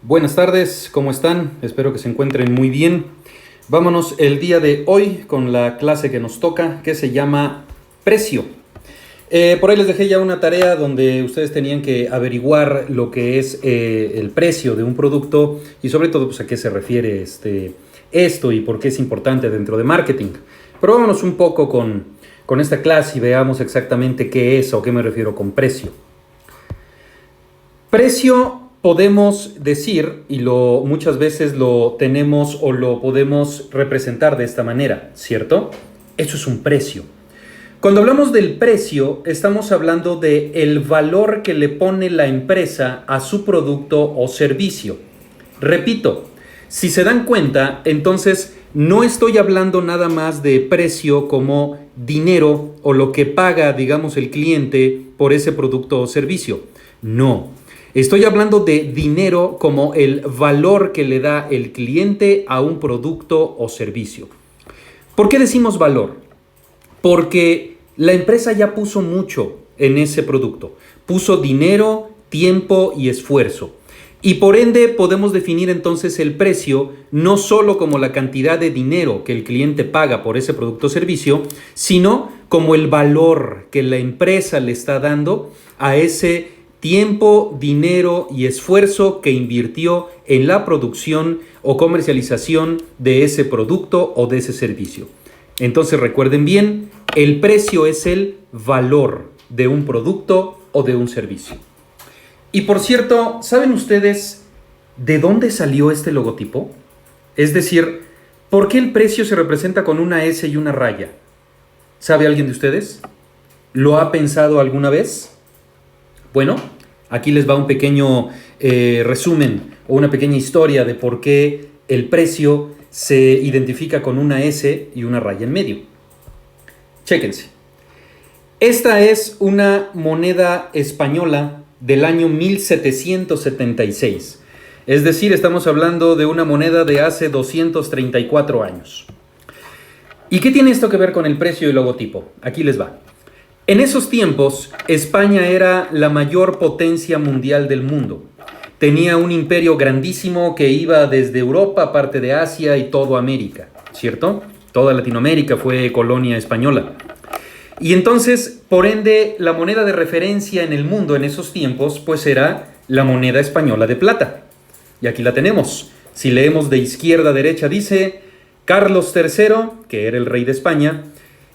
Buenas tardes, ¿cómo están? Espero que se encuentren muy bien. Vámonos el día de hoy con la clase que nos toca, que se llama precio. Por ahí les dejé ya una tarea donde ustedes tenían que averiguar lo que es el precio de un producto y sobre todo pues, a qué se refiere esto y por qué es importante dentro de marketing. Pero vámonos un poco con esta clase y veamos exactamente qué es o qué me refiero con precio. Precio podemos decir, y muchas veces lo tenemos o lo podemos representar de esta manera, ¿cierto? Eso es un precio. Cuando hablamos del precio, estamos hablando del valor que le pone la empresa a su producto o servicio. Repito, si se dan cuenta, entonces no estoy hablando nada más de precio como dinero o lo que paga, digamos, el cliente por ese producto o servicio. No. Estoy hablando de dinero como el valor que le da el cliente a un producto o servicio. ¿Por qué decimos valor? Porque la empresa ya puso mucho en ese producto. Puso dinero, tiempo y esfuerzo. Y por ende podemos definir entonces el precio no solo como la cantidad de dinero que el cliente paga por ese producto o servicio, sino como el valor que la empresa le está dando a ese tiempo, dinero y esfuerzo que invirtió en la producción o comercialización de ese producto o de ese servicio. Entonces recuerden bien, el precio es el valor de un producto o de un servicio. Y por cierto, ¿saben ustedes de dónde salió este logotipo? Es decir, ¿por qué el precio se representa con una S y una raya? ¿Sabe alguien de ustedes? ¿Lo ha pensado alguna vez? Bueno, aquí les va un pequeño resumen o una pequeña historia de por qué el precio se identifica con una S y una raya en medio. Chéquense. Esta es una moneda española del año 1776. Es decir, estamos hablando de una moneda de hace 234 años. ¿Y qué tiene esto que ver con el precio y el logotipo? Aquí les va. En esos tiempos, España era la mayor potencia mundial del mundo. Tenía un imperio grandísimo que iba desde Europa, parte de Asia y todo América, ¿cierto? Toda Latinoamérica fue colonia española. Y entonces, por ende, la moneda de referencia en el mundo en esos tiempos, pues era la moneda española de plata. Y aquí la tenemos. Si leemos de izquierda a derecha, dice Carlos III, que era el rey de España,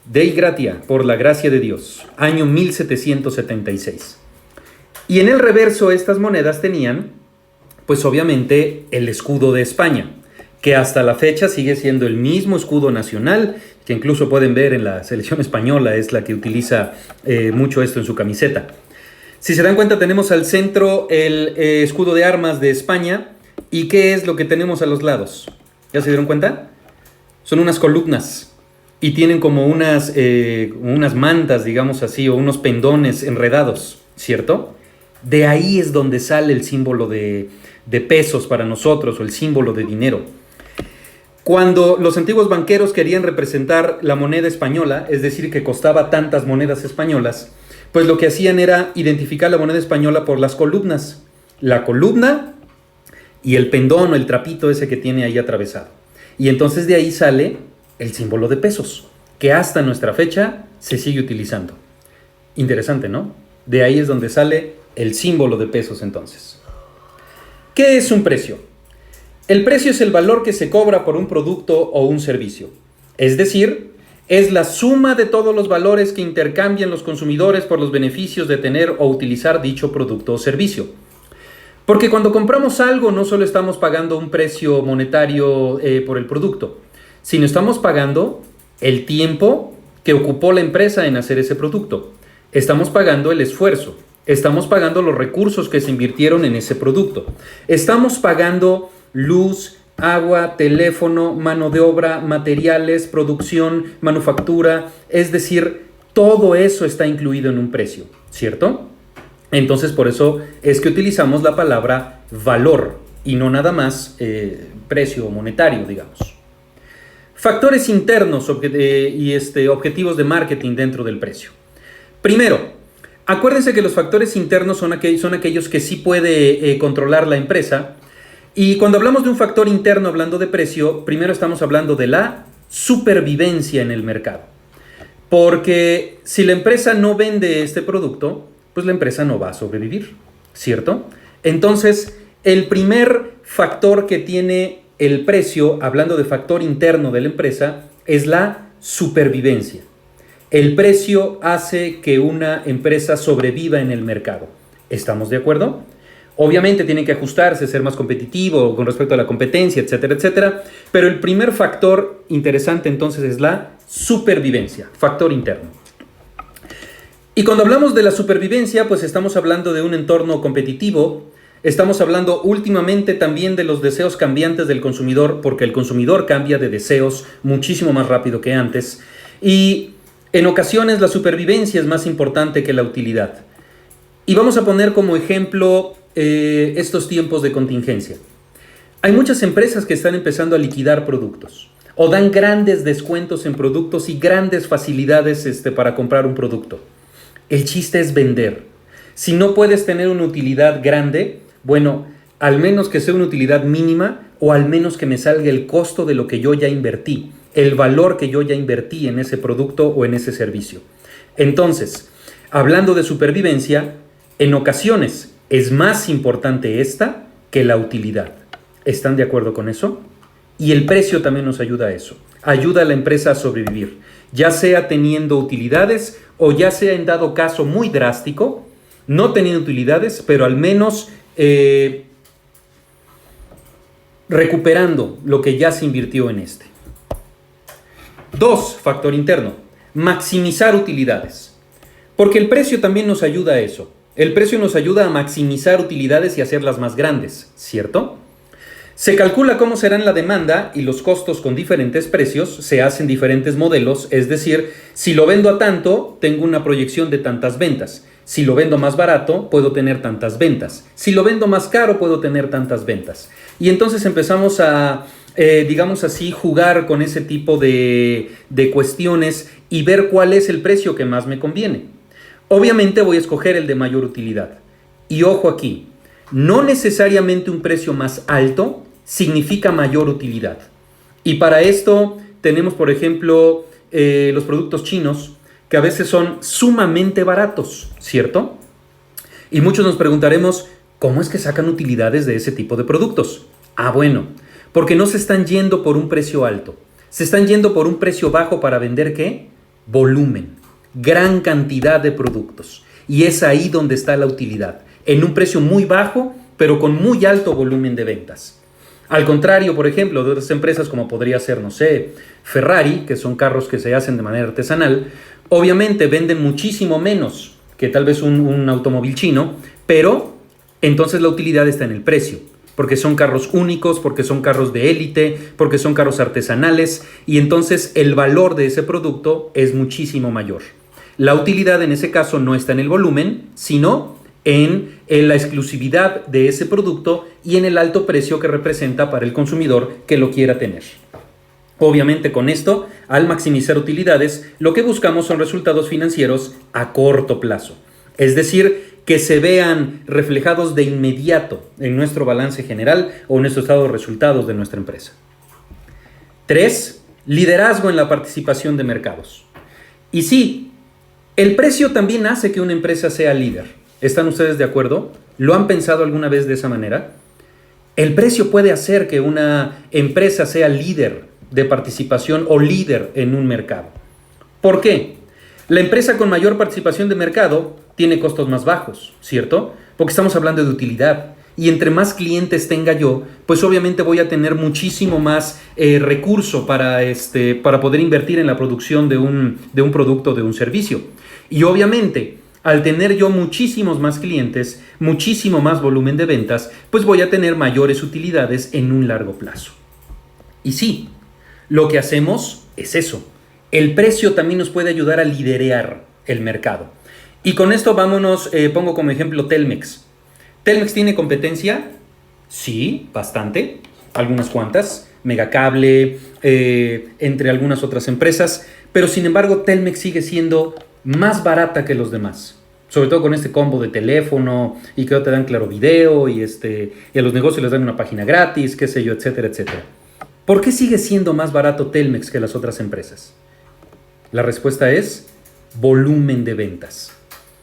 Dei gratia, por la gracia de Dios, año 1776. Y en el reverso estas monedas tenían, pues obviamente, el escudo de España, que hasta la fecha sigue siendo el mismo escudo nacional, que incluso pueden ver en la selección española, es la que utiliza mucho esto en su camiseta. Si se dan cuenta, tenemos al centro el escudo de armas de España. ¿Y qué es lo que tenemos a los lados? ¿Ya se dieron cuenta? Son unas columnas. Y tienen como unas mantas, digamos así, o unos pendones enredados, ¿cierto? De ahí es donde sale el símbolo de pesos para nosotros, o el símbolo de dinero. Cuando los antiguos banqueros querían representar la moneda española, es decir, que costaba tantas monedas españolas, pues lo que hacían era identificar la moneda española por las columnas. La columna y el pendón o el trapito ese que tiene ahí atravesado. Y entonces de ahí sale el símbolo de pesos, que hasta nuestra fecha se sigue utilizando. Interesante, ¿no? De ahí es donde sale el símbolo de pesos entonces. ¿Qué es un precio? El precio es el valor que se cobra por un producto o un servicio. Es decir, es la suma de todos los valores que intercambian los consumidores por los beneficios de tener o utilizar dicho producto o servicio. Porque cuando compramos algo no solo estamos pagando un precio monetario por el producto, sino estamos pagando el tiempo que ocupó la empresa en hacer ese producto. Estamos pagando el esfuerzo. Estamos pagando los recursos que se invirtieron en ese producto. Estamos pagando luz, agua, teléfono, mano de obra, materiales, producción, manufactura. Es decir, todo eso está incluido en un precio, ¿cierto? Entonces, por eso es que utilizamos la palabra valor y no nada más precio monetario, digamos. Factores internos y objetivos de marketing dentro del precio. Primero, acuérdense que los factores internos son aquellos que sí puede controlar la empresa Y cuando hablamos de un factor interno hablando de precio, primero estamos hablando de la supervivencia en el mercado. Porque si la empresa no vende este producto, pues la empresa no va a sobrevivir, ¿cierto? Entonces, el primer factor que tiene el precio, hablando de factor interno de la empresa, es la supervivencia. El precio hace que una empresa sobreviva en el mercado. ¿Estamos de acuerdo? Obviamente tiene que ajustarse, ser más competitivo con respecto a la competencia, etcétera, etcétera. Pero el primer factor interesante entonces es la supervivencia, factor interno. Y cuando hablamos de la supervivencia, pues estamos hablando de un entorno competitivo. Estamos hablando últimamente también de los deseos cambiantes del consumidor, porque el consumidor cambia de deseos muchísimo más rápido que antes. Y en ocasiones la supervivencia es más importante que la utilidad. Y vamos a poner como ejemplo estos tiempos de contingencia. Hay muchas empresas que están empezando a liquidar productos o dan grandes descuentos en productos y grandes facilidades para comprar un producto. El chiste es vender. Si no puedes tener una utilidad grande, bueno, al menos que sea una utilidad mínima o al menos que me salga el costo de lo que yo ya invertí, el valor que yo ya invertí en ese producto o en ese servicio. Entonces, hablando de supervivencia, en ocasiones es más importante esta que la utilidad. ¿Están de acuerdo con eso? Y el precio también nos ayuda a eso. Ayuda a la empresa a sobrevivir, ya sea teniendo utilidades o ya sea en dado caso muy drástico, no teniendo utilidades, pero al menos recuperando lo que ya se invirtió en este. 2, factor interno, maximizar utilidades. Porque el precio también nos ayuda a eso. El precio nos ayuda a maximizar utilidades y hacerlas más grandes, ¿cierto? Se calcula cómo serán la demanda y los costos con diferentes precios, se hacen diferentes modelos, es decir, si lo vendo a tanto, tengo una proyección de tantas ventas. Si lo vendo más barato, puedo tener tantas ventas. Si lo vendo más caro, puedo tener tantas ventas. Y entonces empezamos a, digamos así, jugar con ese tipo de cuestiones y ver cuál es el precio que más me conviene. Obviamente voy a escoger el de mayor utilidad. Y ojo aquí, no necesariamente un precio más alto significa mayor utilidad. Y para esto tenemos, por ejemplo, los productos chinos, que a veces son sumamente baratos, ¿cierto? Y muchos nos preguntaremos, ¿cómo es que sacan utilidades de ese tipo de productos? Ah, bueno, porque no se están yendo por un precio alto. Se están yendo por un precio bajo para vender, ¿qué? Volumen. Gran cantidad de productos. Y es ahí donde está la utilidad. En un precio muy bajo, pero con muy alto volumen de ventas. Al contrario, por ejemplo, de otras empresas como podría ser, no sé, Ferrari, que son carros que se hacen de manera artesanal, obviamente venden muchísimo menos que tal vez un automóvil chino, pero entonces la utilidad está en el precio, porque son carros únicos, porque son carros de élite, porque son carros artesanales, y entonces el valor de ese producto es muchísimo mayor. La utilidad en ese caso no está en el volumen, sino en la exclusividad de ese producto y en el alto precio que representa para el consumidor que lo quiera tener. Obviamente con esto, al maximizar utilidades, lo que buscamos son resultados financieros a corto plazo. Es decir, que se vean reflejados de inmediato en nuestro balance general o en nuestro estado de resultados de nuestra empresa. 3. Liderazgo en la participación de mercados. Y sí, el precio también hace que una empresa sea líder. ¿Están ustedes de acuerdo? ¿Lo han pensado alguna vez de esa manera? El precio puede hacer que una empresa sea líder de participación o líder en un mercado. ¿Por qué? La empresa con mayor participación de mercado tiene costos más bajos, ¿cierto? Porque estamos hablando de utilidad. Y entre más clientes tenga yo, pues obviamente voy a tener muchísimo más recurso para poder invertir en la producción de un producto, de un servicio. Y obviamente, al tener yo muchísimos más clientes, muchísimo más volumen de ventas, pues voy a tener mayores utilidades en un largo plazo. Y sí, lo que hacemos es eso. El precio también nos puede ayudar a liderear el mercado. Y con esto vámonos, pongo como ejemplo Telmex. ¿Telmex tiene competencia? Sí, bastante, algunas cuantas, Megacable, entre algunas otras empresas, pero sin embargo Telmex sigue siendo más barata que los demás. Sobre todo con este combo de teléfono y que te dan Claro Video y a los negocios les dan una página gratis, qué sé yo, etcétera, etcétera. ¿Por qué sigue siendo más barato Telmex que las otras empresas? La respuesta es volumen de ventas.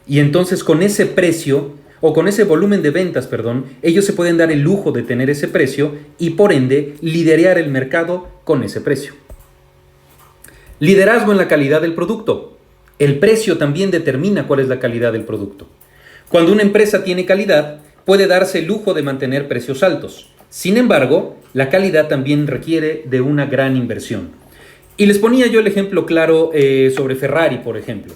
Y entonces con ese precio, o con ese volumen de ventas, perdón, ellos se pueden dar el lujo de tener ese precio y por ende liderear el mercado con ese precio. Liderazgo en la calidad del producto. El precio también determina cuál es la calidad del producto. Cuando una empresa tiene calidad, puede darse el lujo de mantener precios altos. Sin embargo, la calidad también requiere de una gran inversión. Y les ponía yo el ejemplo claro sobre Ferrari, por ejemplo.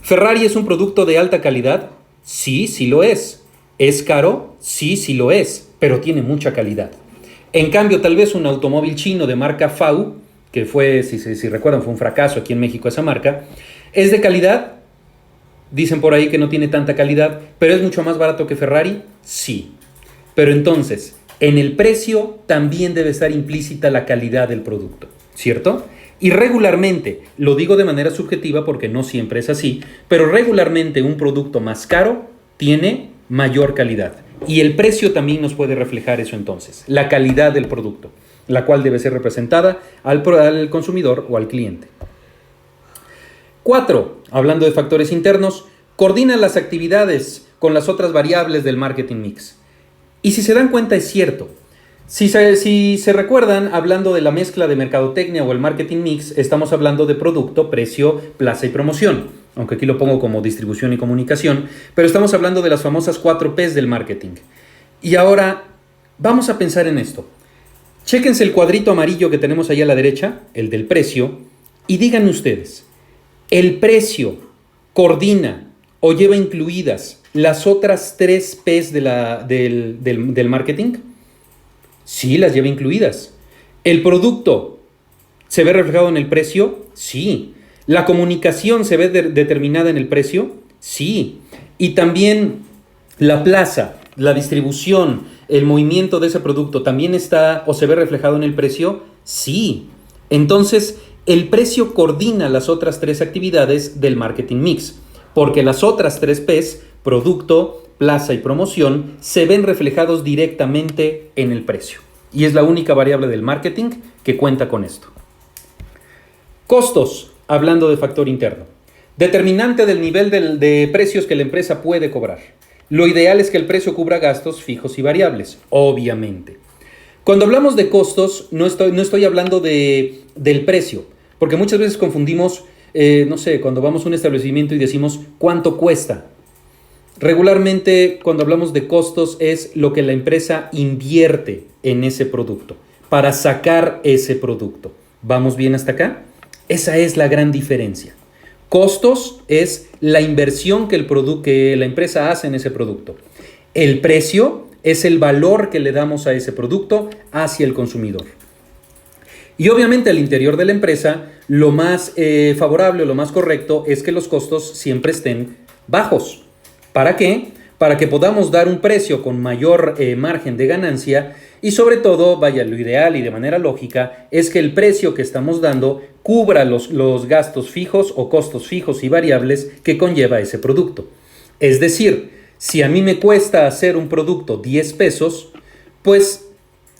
¿Ferrari es un producto de alta calidad? Sí, sí lo es. ¿Es caro? Sí, sí lo es, pero tiene mucha calidad. En cambio, tal vez un automóvil chino de marca FAW, que fue, si recuerdan, fue un fracaso aquí en México esa marca, ¿es de calidad? Dicen por ahí que no tiene tanta calidad, pero ¿es mucho más barato que Ferrari? Sí. Pero entonces, en el precio también debe estar implícita la calidad del producto, ¿cierto? Y regularmente, lo digo de manera subjetiva porque no siempre es así, pero regularmente un producto más caro tiene mayor calidad. Y el precio también nos puede reflejar eso entonces, la calidad del producto, la cual debe ser representada al consumidor o al cliente. 4. Hablando de factores internos, coordina las actividades con las otras variables del marketing mix. Y si se dan cuenta es cierto. Si se recuerdan, hablando de la mezcla de mercadotecnia o el marketing mix, estamos hablando de producto, precio, plaza y promoción. Aunque aquí lo pongo como distribución y comunicación, pero estamos hablando de las famosas 4 P's del marketing. Y ahora vamos a pensar en esto. Chéquense el cuadrito amarillo que tenemos ahí a la derecha, el del precio, y díganme ustedes, ¿el precio coordina o lleva incluidas las otras 3 P's del marketing? Sí, las lleva incluidas. ¿El producto se ve reflejado en el precio? Sí. ¿La comunicación se ve determinada en el precio? Sí. Y también la plaza, la distribución, el movimiento de ese producto también está o se ve reflejado en el precio? Sí. Entonces, el precio coordina las otras 3 actividades del marketing mix, porque las otras 3 P's, producto, plaza y promoción, se ven reflejados directamente en el precio. Y es la única variable del marketing que cuenta con esto. Costos, hablando de factor interno. Determinante del nivel de precios que la empresa puede cobrar. Lo ideal es que el precio cubra gastos fijos y variables, obviamente. Cuando hablamos de costos, no estoy hablando del precio, porque muchas veces confundimos, cuando vamos a un establecimiento y decimos cuánto cuesta. Regularmente, cuando hablamos de costos, es lo que la empresa invierte en ese producto para sacar ese producto. ¿Vamos bien hasta acá? Esa es la gran diferencia. Costos es la inversión que la empresa hace en ese producto. El precio es el valor que le damos a ese producto hacia el consumidor. Y obviamente al interior de la empresa, lo más favorable o lo más correcto es que los costos siempre estén bajos. ¿Para qué? Para que podamos dar un precio con mayor margen de ganancia y sobre todo, lo ideal y de manera lógica es que el precio que estamos dando cubra los gastos fijos o costos fijos y variables que conlleva ese producto. Es decir, si a mí me cuesta hacer un producto 10 pesos, pues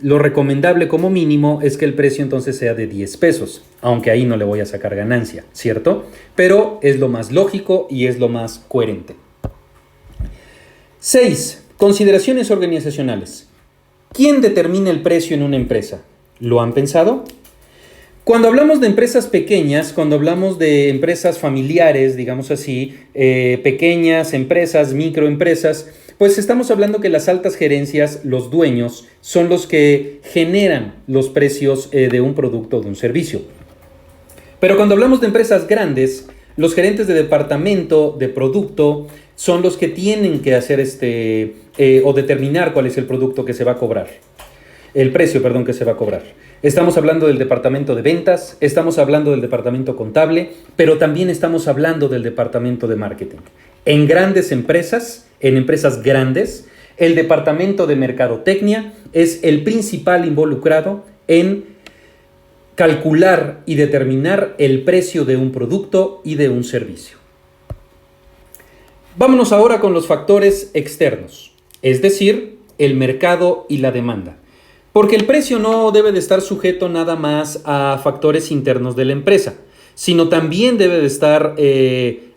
lo recomendable como mínimo es que el precio entonces sea de 10 pesos, aunque ahí no le voy a sacar ganancia, ¿cierto? Pero es lo más lógico y es lo más coherente. 6. Consideraciones organizacionales. ¿Quién determina el precio en una empresa? ¿Lo han pensado? Cuando hablamos de empresas pequeñas, cuando hablamos de empresas familiares, digamos así, pequeñas empresas, microempresas, pues estamos hablando que las altas gerencias, los dueños, son los que generan los precios de un producto o de un servicio. Pero cuando hablamos de empresas grandes, los gerentes de departamento, de producto, son los que tienen que hacer o determinar cuál es el producto que se va a cobrar. El precio, que se va a cobrar. Estamos hablando del departamento de ventas, estamos hablando del departamento contable, pero también estamos hablando del departamento de marketing. En grandes empresas, en empresas grandes, el departamento de mercadotecnia es el principal involucrado en calcular y determinar el precio de un producto y de un servicio. Vámonos ahora con los factores externos, es decir, el mercado y la demanda. Porque el precio no debe de estar sujeto nada más a factores internos de la empresa, sino también debe de estar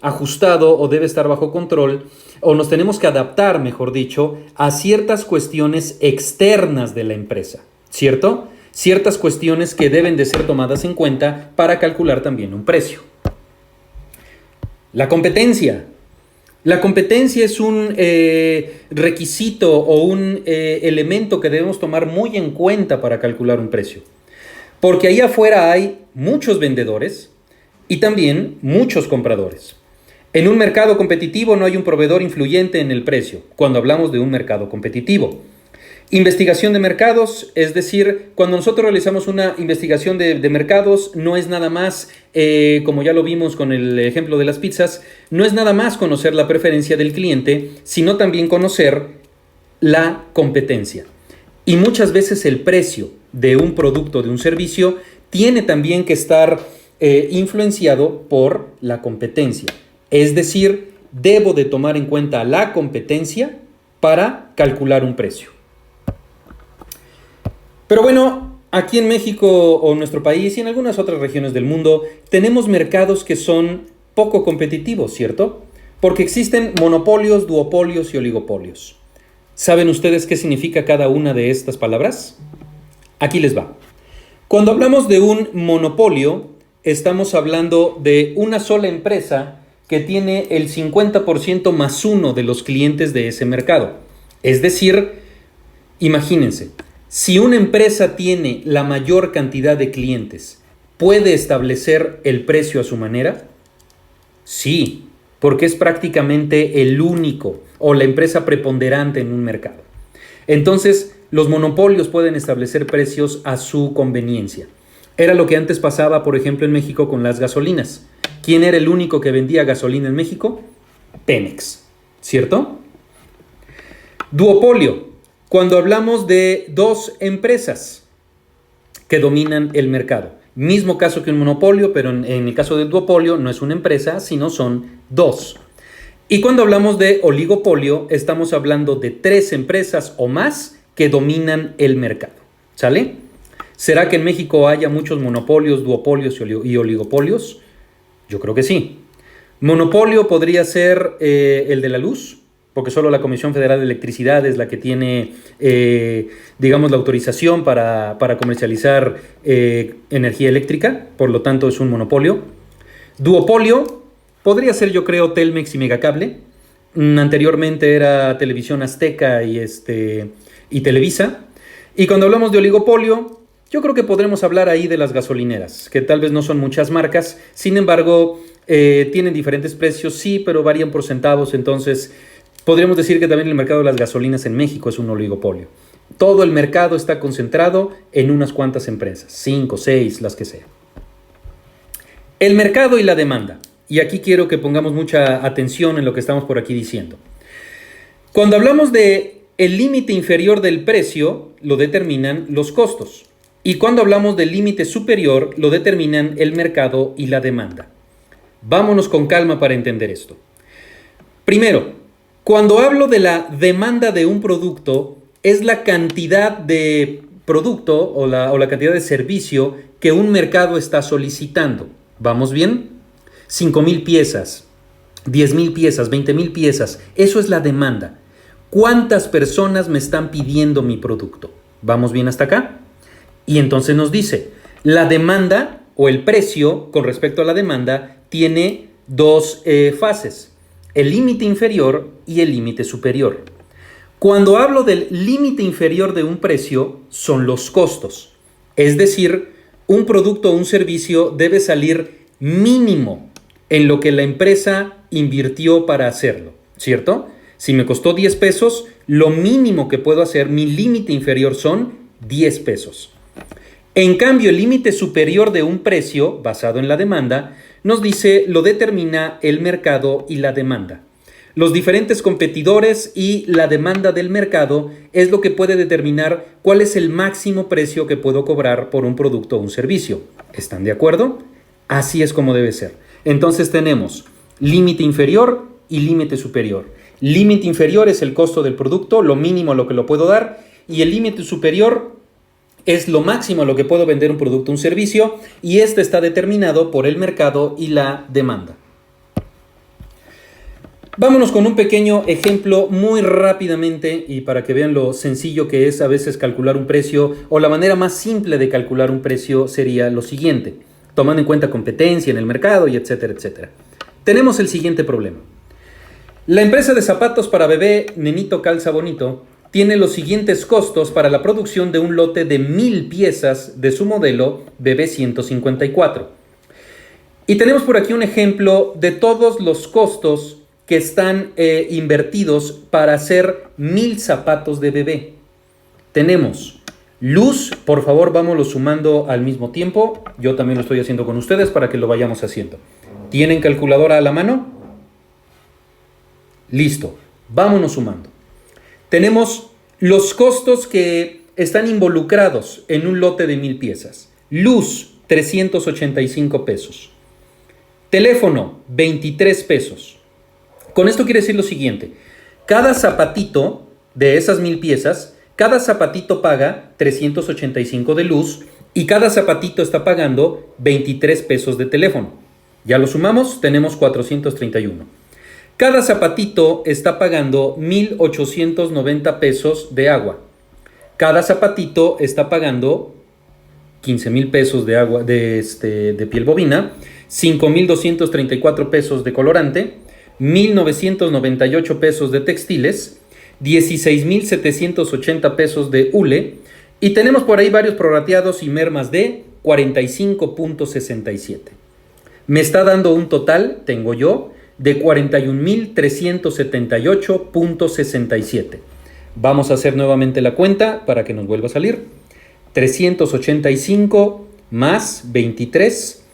ajustado o debe estar bajo control, o nos tenemos que adaptar, mejor dicho, a ciertas cuestiones externas de la empresa, ¿cierto? Ciertas cuestiones que deben de ser tomadas en cuenta para calcular también un precio. La competencia. La competencia es un requisito o un elemento que debemos tomar muy en cuenta para calcular un precio. Porque ahí afuera hay muchos vendedores y también muchos compradores. En un mercado competitivo no hay un proveedor influyente en el precio, cuando hablamos de un mercado competitivo. Investigación de mercados, es decir, cuando nosotros realizamos una investigación de mercados, no es nada más, como ya lo vimos con el ejemplo de las pizzas, no es nada más conocer la preferencia del cliente, sino también conocer la competencia. Y muchas veces el precio de un producto, de un servicio, tiene también que estar influenciado por la competencia. Es decir, debo de tomar en cuenta la competencia para calcular un precio. Pero bueno, aquí en México o en nuestro país y en algunas otras regiones del mundo tenemos mercados que son poco competitivos, ¿cierto? Porque existen monopolios, duopolios y oligopolios. ¿Saben ustedes qué significa cada una de estas palabras? Aquí les va. Cuando hablamos de un monopolio, estamos hablando de una sola empresa que tiene el 50% más uno de los clientes de ese mercado. Es decir, imagínense, si una empresa tiene la mayor cantidad de clientes, ¿puede establecer el precio a su manera? Sí, porque es prácticamente el único o la empresa preponderante en un mercado. Entonces, los monopolios pueden establecer precios a su conveniencia. Era lo que antes pasaba, por ejemplo, en México con las gasolinas. ¿Quién era el único que vendía gasolina en México? Pemex, ¿cierto? Duopolio. Cuando hablamos de dos empresas que dominan el mercado. Mismo caso que un monopolio, pero en el caso del duopolio no es una empresa, sino son dos. Y cuando hablamos de oligopolio, estamos hablando de 3 empresas o más que dominan el mercado. ¿Sale? ¿Será que en México haya muchos monopolios, duopolios y oligopolios? Yo creo que sí. Monopolio podría ser el de la luz, porque solo la Comisión Federal de Electricidad es la que tiene, digamos, la autorización para comercializar energía eléctrica, por lo tanto es un monopolio. Duopolio podría ser, yo creo, Telmex y Megacable. Anteriormente era Televisión Azteca y Televisa. Y cuando hablamos de oligopolio, yo creo que podremos hablar ahí de las gasolineras, que tal vez no son muchas marcas, sin embargo, tienen diferentes precios, sí, pero varían por centavos, entonces podríamos decir que también el mercado de las gasolinas en México es un oligopolio. Todo el mercado está concentrado en unas cuantas empresas, 5, 6, las que sean. El mercado y la demanda. Y aquí quiero que pongamos mucha atención en lo que estamos por aquí diciendo. Cuando hablamos de el límite inferior del precio, lo determinan los costos. Y cuando hablamos del límite superior, lo determinan el mercado y la demanda. Vámonos con calma para entender esto. Primero, cuando hablo de la demanda de un producto, es la cantidad de producto o la cantidad de servicio que un mercado está solicitando. ¿Vamos bien? 5,000 piezas, 10,000 piezas, 20,000 piezas. Eso es la demanda. ¿Cuántas personas me están pidiendo mi producto? ¿Vamos bien hasta acá? Y entonces nos dice, la demanda o el precio con respecto a la demanda tiene dos fases. El límite inferior y el límite superior. Cuando hablo del límite inferior de un precio, son los costos. Es decir, un producto o un servicio debe salir mínimo en lo que la empresa invirtió para hacerlo, ¿cierto? Si me costó 10 pesos, lo mínimo que puedo hacer, mi límite inferior son 10 pesos. En cambio, el límite superior de un precio, basado en la demanda, nos dice lo determina el mercado y la demanda. Los diferentes competidores y la demanda del mercado es lo que puede determinar cuál es el máximo precio que puedo cobrar por un producto o un servicio. ¿Están de acuerdo? Así es como debe ser. Entonces tenemos límite inferior y límite superior. Límite inferior es el costo del producto, lo mínimo a lo que lo puedo dar, y el límite superior es lo máximo a lo que puedo vender un producto o un servicio, y este está determinado por el mercado y la demanda. Vámonos con un pequeño ejemplo muy rápidamente y para que vean lo sencillo que es a veces calcular un precio, o la manera más simple de calcular un precio sería lo siguiente, tomando en cuenta competencia en el mercado y etcétera, etcétera. Tenemos el siguiente problema. La empresa de zapatos para bebé Nenito Calza Bonito tiene los siguientes costos para la producción de un lote de 1000 piezas de su modelo Bebé 154. Y tenemos por aquí un ejemplo de todos los costos que están invertidos para hacer 1000 zapatos de bebé. Tenemos luz, por favor vámonos sumando al mismo tiempo, yo también lo estoy haciendo con ustedes para que lo vayamos haciendo. ¿Tienen calculadora a la mano? Listo, vámonos sumando. Tenemos los costos que están involucrados en un lote de 1000 piezas. Luz, 385 pesos. Teléfono, 23 pesos. Con esto quiere decir lo siguiente, cada zapatito de esas 1000 piezas, cada zapatito paga 385 de luz y cada zapatito está pagando 23 pesos de teléfono. Ya lo sumamos, tenemos 431. Cada zapatito está pagando 1890 pesos de agua. Cada zapatito está pagando 15,000 pesos de agua de piel bovina, 5,234 pesos de colorante, 1,998 pesos de textiles, 16,780 pesos de hule y tenemos por ahí varios prorrateados y mermas de 45.67. Me está dando un total, tengo yo, de 41,378.67. Vamos a hacer nuevamente la cuenta para que nos vuelva a salir. 385 más 23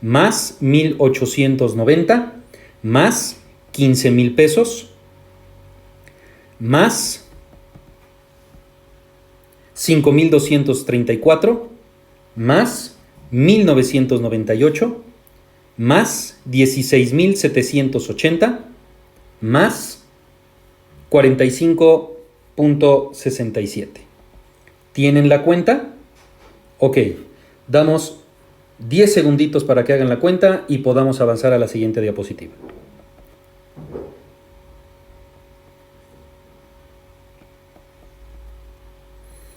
más 1,890 más 15,000 pesos más 5,234 más 1,998 más 16,780 más 45.67. ¿Tienen la cuenta? Ok, damos 10 segunditos para que hagan la cuenta y podamos avanzar a la siguiente diapositiva.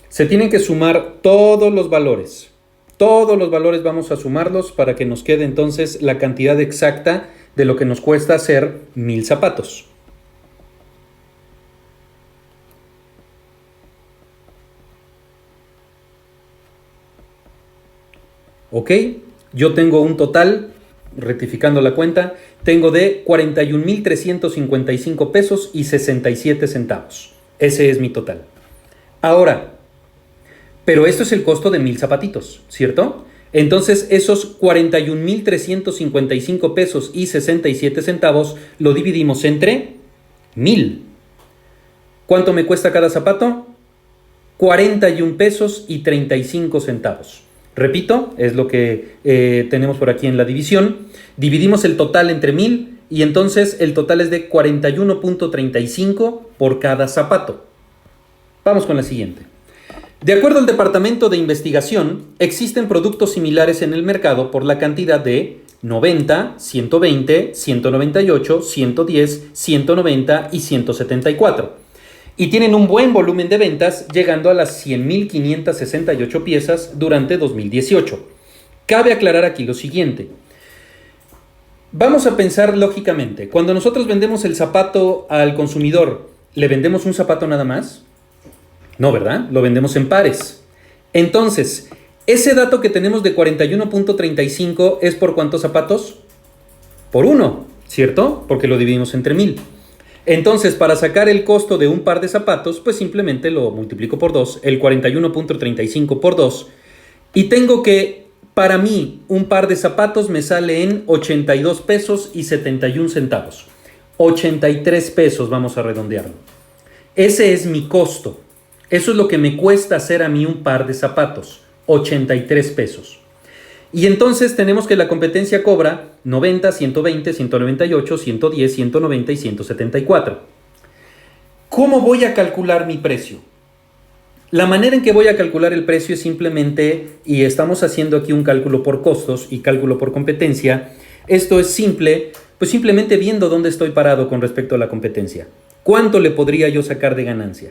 Se tienen que sumar todos los valores. Todos los valores vamos a sumarlos para que nos quede entonces la cantidad exacta de lo que nos cuesta hacer 1000 zapatos. Ok, yo tengo un total, rectificando la cuenta, tengo de 41,355 pesos y 67 centavos. Ese es mi total. Ahora, pero esto es el costo de 1000 zapatitos, ¿cierto? Entonces esos 41,355 pesos y 67 centavos lo dividimos entre 1000. ¿Cuánto me cuesta cada zapato? 41 pesos y 35 centavos. Repito, es lo que tenemos por aquí en la división. Dividimos el total entre 1000 y entonces el total es de 41.35 por cada zapato. Vamos con la siguiente. De acuerdo al Departamento de Investigación, existen productos similares en el mercado por la cantidad de 90, 120, 198, 110, 190 y 174. Y tienen un buen volumen de ventas, llegando a las 100,568 piezas durante 2018. Cabe aclarar aquí lo siguiente. Vamos a pensar lógicamente, cuando nosotros vendemos el zapato al consumidor, ¿le vendemos un zapato nada más? No, ¿verdad? Lo vendemos en pares. Entonces, ese dato que tenemos de 41.35 es ¿por cuántos zapatos? Por 1, ¿cierto? Porque lo dividimos entre 1000. Entonces, para sacar el costo de un par de zapatos, pues simplemente lo multiplico por 2, el 41.35 por 2, y tengo que, para mí, un par de zapatos me sale en 82 pesos y 71 centavos. 83 pesos, vamos a redondearlo. Ese es mi costo. Eso es lo que me cuesta hacer a mí un par de zapatos, 83 pesos. Y entonces tenemos que la competencia cobra 90, 120, 198, 110, 190 y 174. ¿Cómo voy a calcular mi precio? La manera en que voy a calcular el precio es simplemente, y estamos haciendo aquí un cálculo por costos y cálculo por competencia. Esto es simple, pues simplemente viendo dónde estoy parado con respecto a la competencia. ¿Cuánto le podría yo sacar de ganancia?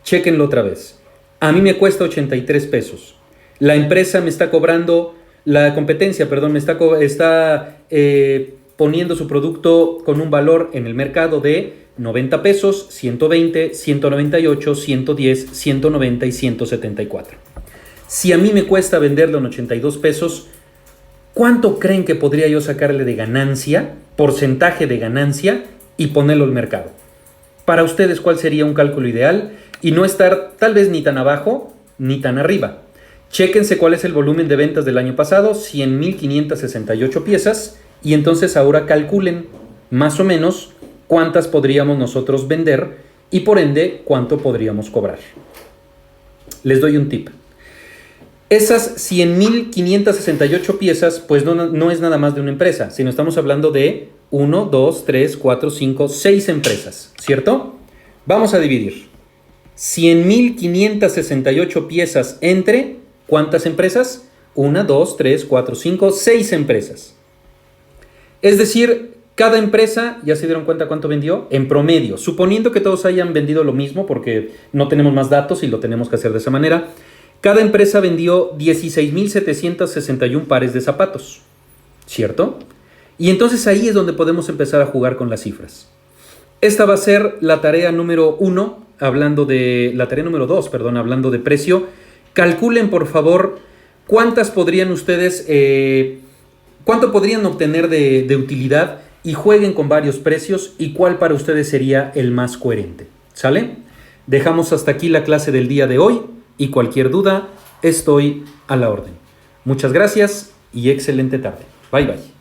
Chéquenlo otra vez. A mí me cuesta 83 pesos. La empresa me está cobrando, la competencia, perdón, me está poniendo su producto con un valor en el mercado de 90 pesos, 120, 198, 110, 190 y 174. Si a mí me cuesta venderlo en 82 pesos, ¿cuánto creen que podría yo sacarle de ganancia, porcentaje de ganancia, y ponerlo al mercado? Para ustedes, ¿cuál sería un cálculo ideal? Y no estar tal vez ni tan abajo ni tan arriba. Chéquense cuál es el volumen de ventas del año pasado, 100.568 piezas, y entonces ahora calculen más o menos cuántas podríamos nosotros vender y por ende cuánto podríamos cobrar. Les doy un tip. Esas 100.568 piezas pues no es nada más de una empresa, sino estamos hablando de 1, 2, 3, 4, 5, 6 empresas, ¿cierto? Vamos a dividir 100.568 piezas entre ¿cuántas empresas? 1, 2, 3, 4, 5, 6 empresas. Es decir, cada empresa, ¿ya se dieron cuenta cuánto vendió? En promedio, suponiendo que todos hayan vendido lo mismo, porque no tenemos más datos y lo tenemos que hacer de esa manera, cada empresa vendió 16.761 pares de zapatos, ¿cierto? Y entonces ahí es donde podemos empezar a jugar con las cifras. Esta va a ser la tarea número 2, hablando de precio. Calculen, por favor, cuántas podrían ustedes, cuánto podrían obtener de utilidad, y jueguen con varios precios y cuál para ustedes sería el más coherente. ¿Sale? Dejamos hasta aquí la clase del día de hoy y cualquier duda, estoy a la orden. Muchas gracias y excelente tarde. Bye bye.